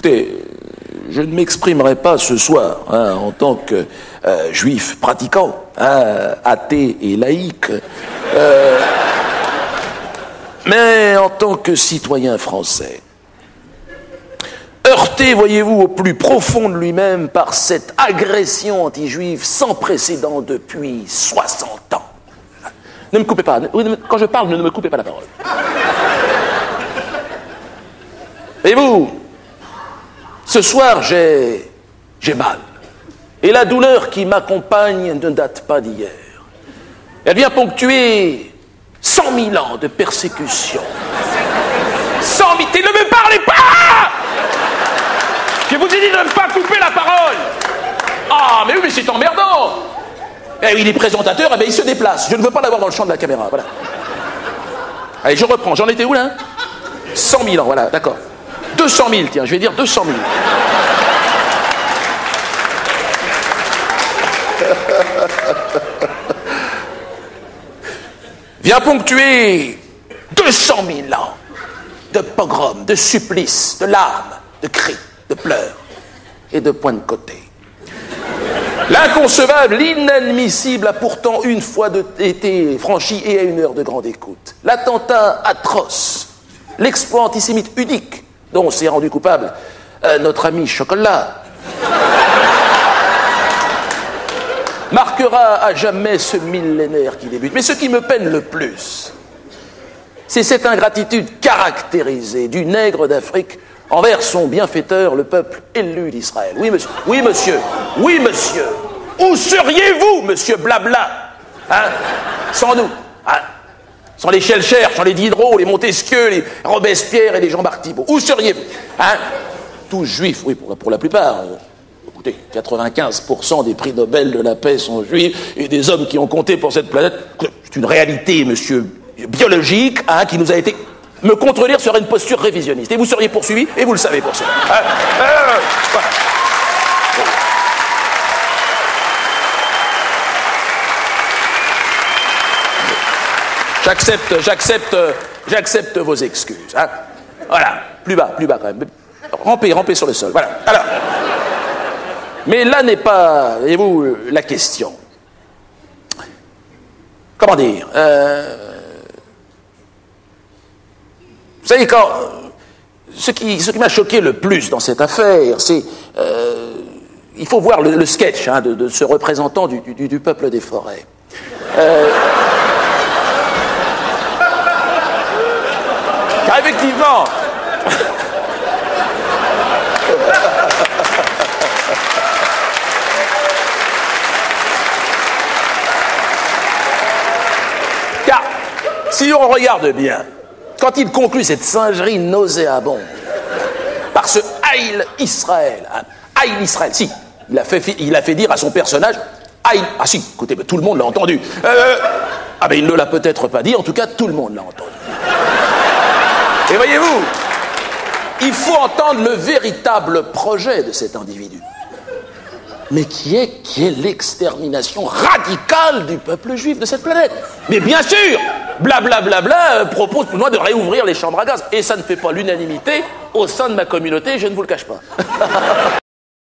Écoutez, je ne m'exprimerai pas ce soir en tant que juif pratiquant, athée et laïque, mais en tant que citoyen français. Heurté, voyez-vous, au plus profond de lui-même par cette agression anti-juive sans précédent depuis 60 ans. Ne me coupez pas. Quand je parle, ne me coupez pas la parole. Et vous, ce soir, j'ai mal. Et la douleur qui m'accompagne ne date pas d'hier. Elle vient ponctuer 100 000 ans de persécution. 100 000... Ne me parlez pas! Je vous ai dit de ne pas couper la parole. Ah, mais oui, mais c'est emmerdant. Eh oui, les présentateurs, eh bien, ils se déplacent. Je ne veux pas l'avoir dans le champ de la caméra, voilà. Allez, je reprends. J'en étais où, là? 100 000 ans, voilà, d'accord. 200 000, tiens, je vais dire 200 000. Vient ponctuer 200 000 ans de pogroms, de supplices, de larmes, de cris, de pleurs et de points de côté. L'inconcevable, l'inadmissible a pourtant une fois été franchi et à une heure de grande écoute. L'attentat atroce, l'exploit antisémite unique dont s'est rendu coupable notre ami Chocolat marquera à jamais ce millénaire qui débute. Mais ce qui me peine le plus, c'est cette ingratitude caractérisée du nègre d'Afrique envers son bienfaiteur, le peuple élu d'Israël. Oui, monsieur. Oui, monsieur. Oui, monsieur. Où seriez-vous, monsieur Blabla, sans nous, sans les Schellcher, sans les Diderot, les Montesquieu, les Robespierre et les Jean-Marc Thibault. Où seriez-vous, tous juifs, oui, pour la plupart. Écoutez, 95% des prix Nobel de la paix sont juifs et des hommes qui ont compté pour cette planète. C'est une réalité, monsieur, biologique, qui nous a été... Me contredire serait une posture révisionniste. Et vous seriez poursuivi, et vous le savez pour ça. Voilà. J'accepte vos excuses. Voilà, plus bas quand même. Rampez sur le sol. Voilà. Alors, mais là n'est pas, voyez-vous, la question. Comment dire Vous savez, ce qui m'a choqué le plus dans cette affaire, c'est... il faut voir le sketch de ce représentant du peuple des forêts. Car effectivement... Car, si on regarde bien... Quand il conclut cette singerie nauséabonde par ce Haïl Israël, Haïl Israël, si, il a fait dire à son personnage Haïl, ah si, écoutez, tout le monde l'a entendu. Mais il ne l'a peut-être pas dit, en tout cas tout le monde l'a entendu. Et voyez-vous, il faut entendre le véritable projet de cet individu, mais qui est l'extermination radicale du peuple juif de cette planète. Mais bien sûr, blablabla propose pour moi de réouvrir les chambres à gaz. Et ça ne fait pas l'unanimité au sein de ma communauté, je ne vous le cache pas.